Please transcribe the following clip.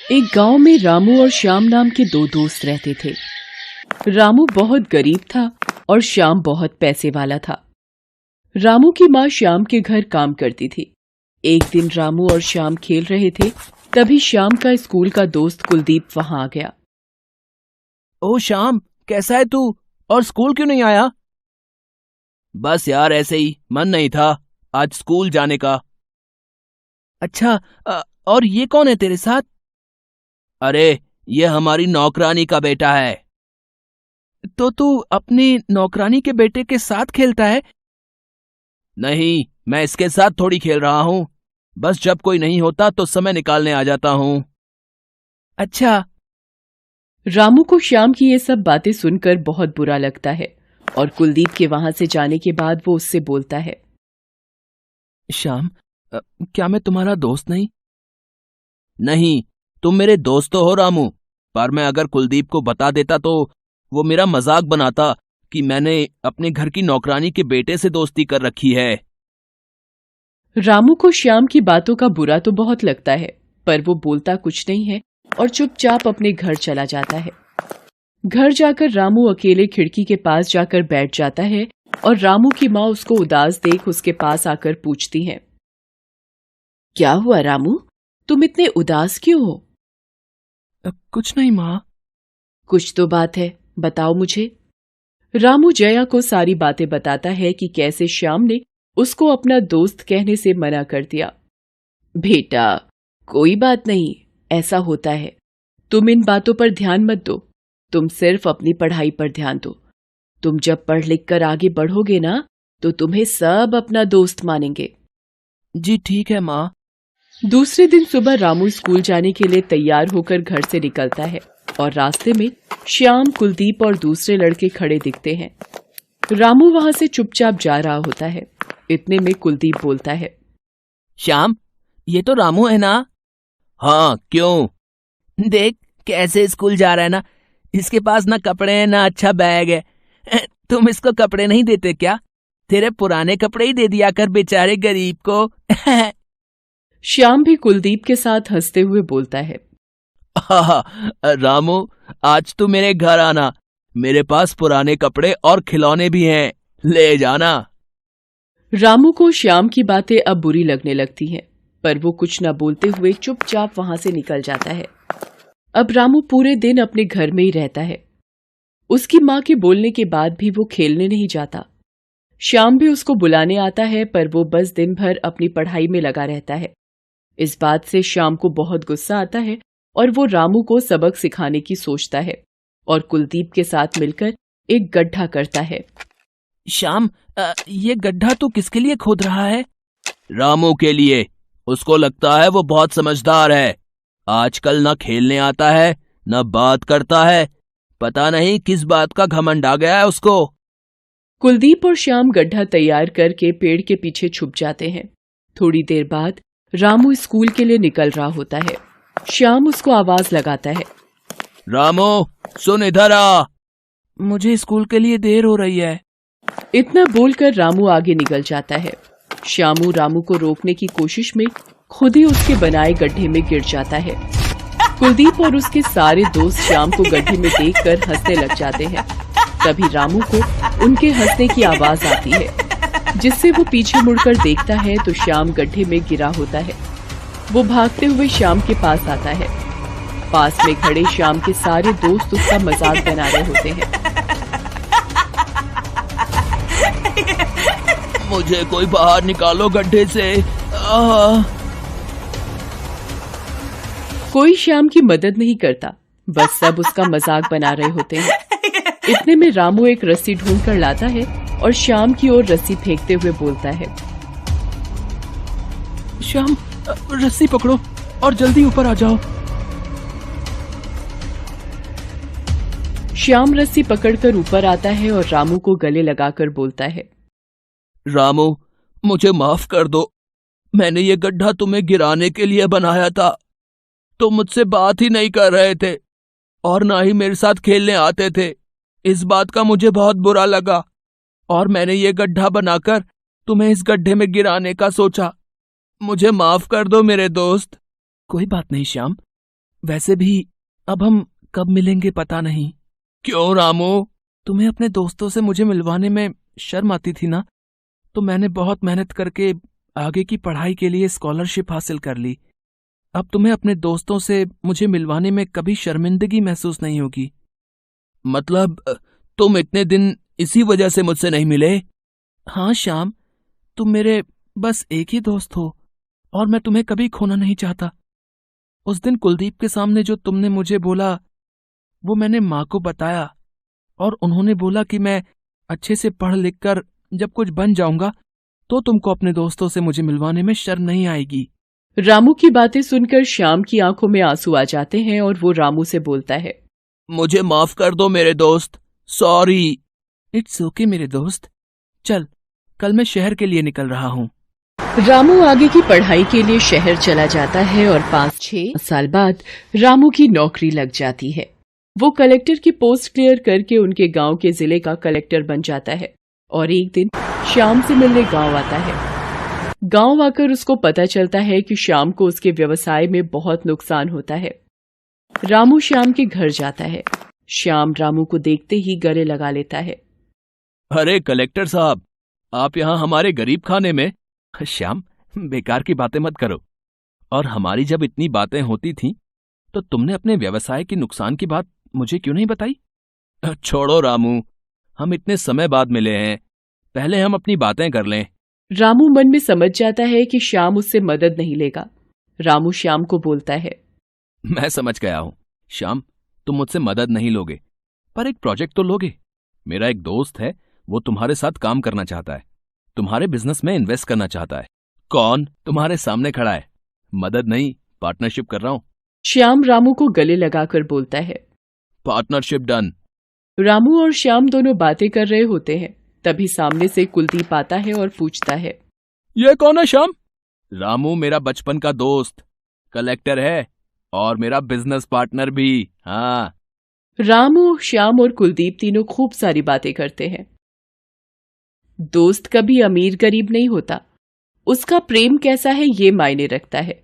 एक गांव में रामू और श्याम नाम के दो दोस्त रहते थे। रामू बहुत गरीब था और श्याम बहुत पैसे वाला था। रामू की माँ श्याम के घर काम करती थी। एक दिन रामू और श्याम खेल रहे थे, तभी श्याम का स्कूल का दोस्त कुलदीप वहां आ गया। ओ श्याम, कैसा है तू? और स्कूल क्यों नहीं आया? बस यार, ऐसे ही मन नहीं था आज स्कूल जाने का। अच्छा, और ये कौन है तेरे साथ? अरे, ये हमारी नौकरानी का बेटा है। तो तू अपनी नौकरानी के बेटे के साथ खेलता है? नहीं, मैं इसके साथ थोड़ी खेल रहा हूं। बस जब कोई नहीं होता तो समय निकालने आ जाता हूं। अच्छा। रामू को श्याम की ये सब बातें सुनकर बहुत बुरा लगता है और कुलदीप के वहां से जाने के बाद वो उससे बोलता है, श्याम, क्या मैं तुम्हारा दोस्त नहीं? नहीं, तुम मेरे दोस्त तो हो रामू, पर मैं अगर कुलदीप को बता देता तो वो मेरा मजाक बनाता कि मैंने अपने घर की नौकरानी के बेटे से दोस्ती कर रखी है। रामू को श्याम की बातों का बुरा तो बहुत लगता है, पर वो बोलता कुछ नहीं है और चुपचाप अपने घर चला जाता है। घर जाकर रामू अकेले खिड़की के पास जाकर बैठ जाता है और रामू की माँ उसको उदास देख उसके पास आकर पूछती है, क्या हुआ रामू, तुम इतने उदास क्यों हो? कुछ नहीं माँ। कुछ तो बात है, बताओ मुझे। रामू जया को सारी बातें बताता है कि कैसे श्याम ने उसको अपना दोस्त कहने से मना कर दिया। बेटा, कोई बात नहीं, ऐसा होता है। तुम इन बातों पर ध्यान मत दो, तुम सिर्फ अपनी पढ़ाई पर ध्यान दो। तुम जब पढ़ लिख कर आगे बढ़ोगे ना, तो तुम्हें सब अपना दोस्त मानेंगे। जी ठीक है माँ। दूसरे दिन सुबह रामू स्कूल जाने के लिए तैयार होकर घर से निकलता है और रास्ते में श्याम, कुलदीप और दूसरे लड़के खड़े दिखते हैं। रामू वहां से चुपचाप जा रहा होता है। इतने में कुलदीप बोलता है, श्याम, ये तो रामू है ना? हाँ, क्यों? देख कैसे स्कूल जा रहा है ना। इसके पास ना कपड़े हैं ना अच्छा बैग है। तुम इसको कपड़े नहीं देते क्या? तेरे पुराने कपड़े ही दे दिया कर बेचारे गरीब को। श्याम भी कुलदीप के साथ हंसते हुए बोलता है, रामू, आज तू मेरे घर आना, मेरे पास पुराने कपड़े और खिलौने भी हैं, ले जाना। रामू को श्याम की बातें अब बुरी लगने लगती हैं, पर वो कुछ न बोलते हुए चुपचाप वहां से निकल जाता है। अब रामू पूरे दिन अपने घर में ही रहता है। उसकी माँ के बोलने के बाद भी वो खेलने नहीं जाता। श्याम भी उसको बुलाने आता है, पर वो बस दिन भर अपनी पढ़ाई में लगा रहता है। इस बात से श्याम को बहुत गुस्सा आता है और वो रामू को सबक सिखाने की सोचता है और कुलदीप के साथ मिलकर एक गड्ढा करता है। श्याम, ये गड्ढा तू किसके लिए खोद रहा है? रामू के लिए। उसको लगता है वो बहुत समझदार है। आजकल न खेलने आता है न बात करता है। पता नहीं किस बात का घमंड आ गया है उसको। कुलदीप और श्याम गड्ढा तैयार करके पेड़ के पीछे छुप जाते हैं। थोड़ी देर बाद रामू स्कूल के लिए निकल रहा होता है। श्याम उसको आवाज लगाता है, रामू, सुन इधर आ, मुझे स्कूल के लिए देर हो रही है। इतना बोलकर रामू आगे निकल जाता है। श्यामू रामू को रोकने की कोशिश में खुद ही उसके बनाए गड्ढे में गिर जाता है। कुलदीप और उसके सारे दोस्त श्याम को गड्ढे में देखकर हंसने लग जाते हैं। तभी रामू को उनके हंसने की आवाज आती है, जिससे वो पीछे मुड़कर देखता है तो श्याम गड्ढे में गिरा होता है। वो भागते हुए श्याम के पास आता है। पास में खड़े श्याम के सारे दोस्त उसका मजाक बना रहे होते हैं। मुझे कोई बाहर निकालो गड्ढे से। कोई श्याम की मदद नहीं करता, बस सब उसका मजाक बना रहे होते हैं। इतने में रामू एक रस्सी ढूंढ कर लाता है और श्याम की ओर रस्सी फेंकते हुए बोलता है, श्याम, रस्सी पकड़ो और जल्दी ऊपर आ जाओ। श्याम रस्सी पकड़कर ऊपर आता है और रामू को गले लगाकर बोलता है, रामू, मुझे माफ कर दो। मैंने ये गड्ढा तुम्हें गिराने के लिए बनाया था। तुम मुझसे बात ही नहीं कर रहे थे और ना ही मेरे साथ खेलने आते थे। इस बात का मुझे बहुत बुरा लगा और मैंने ये गड्ढा बनाकर तुम्हें इस गड्ढे में गिराने का सोचा। मुझे माफ कर दो मेरे दोस्त। कोई बात नहीं श्याम, वैसे भी अब हम कब मिलेंगे पता नहीं। क्यों रामू? तुम्हें अपने दोस्तों से मुझे मिलवाने में शर्म आती थी ना, तो मैंने बहुत मेहनत करके आगे की पढ़ाई के लिए स्कॉलरशिप हासिल कर ली। अब तुम्हें अपने दोस्तों से मुझे मिलवाने में कभी शर्मिंदगी महसूस नहीं होगी। मतलब तुम इतने दिन इसी वजह से मुझसे नहीं मिले? हाँ श्याम, तुम मेरे बस एक ही दोस्त हो और मैं तुम्हें कभी खोना नहीं चाहता। उस दिन कुलदीप के सामने जो तुमने मुझे बोला वो मैंने माँ को बताया और उन्होंने बोला कि मैं अच्छे से पढ़ लिख कर जब कुछ बन जाऊंगा तो तुमको अपने दोस्तों से मुझे मिलवाने में शर्म नहीं आएगी। रामू की बातें सुनकर श्याम की आंखों में आंसू आ जाते हैं और वो रामू से बोलता है, मुझे माफ कर दो मेरे दोस्त, सॉरी। इट्स ओके मेरे दोस्त, चल कल मैं शहर के लिए निकल रहा हूँ। रामू आगे की पढ़ाई के लिए शहर चला जाता है और 5-6 साल बाद रामू की नौकरी लग जाती है। वो कलेक्टर की पोस्ट क्लियर करके उनके गांव के जिले का कलेक्टर बन जाता है और एक दिन श्याम से मिलने गांव आता है। गांव आकर उसको पता चलता है कि श्याम को उसके व्यवसाय में बहुत नुकसान होता है। रामू श्याम के घर जाता है। श्याम रामू को देखते ही गले लगा लेता है। अरे कलेक्टर साहब, आप यहाँ हमारे गरीब खाने में। श्याम, बेकार की बातें मत करो। और हमारी जब इतनी बातें होती थीं तो तुमने अपने व्यवसाय के नुकसान की बात मुझे क्यों नहीं बताई? छोड़ो रामू, हम इतने समय बाद मिले हैं, पहले हम अपनी बातें कर लें। रामू मन में समझ जाता है कि श्याम उससे मदद नहीं लेगा। रामू श्याम को बोलता है, मैं समझ गया हूं श्याम, तुम मुझसे मदद नहीं लोगे पर एक प्रोजेक्ट तो लोगे। मेरा एक दोस्त है, वो तुम्हारे साथ काम करना चाहता है, तुम्हारे बिजनेस में इन्वेस्ट करना चाहता है। कौन? तुम्हारे सामने खड़ा है। मदद नहीं, पार्टनरशिप कर रहा हूं। श्याम रामू को गले लगाकर बोलता है। Partnership done. रामू और श्याम दोनों बातें कर रहे होते हैं, तभी सामने से कुलदीप आता है और पूछता है, ये कौन है श्याम? रामू मेरा बचपन का दोस्त, कलेक्टर है और मेरा बिजनेस पार्टनर भी। हाँ। रामू, श्याम और कुलदीप तीनों खूब सारी बातें करते हैं। दोस्त कभी अमीर गरीब नहीं होता, उसका प्रेम कैसा है ये मायने रखता है।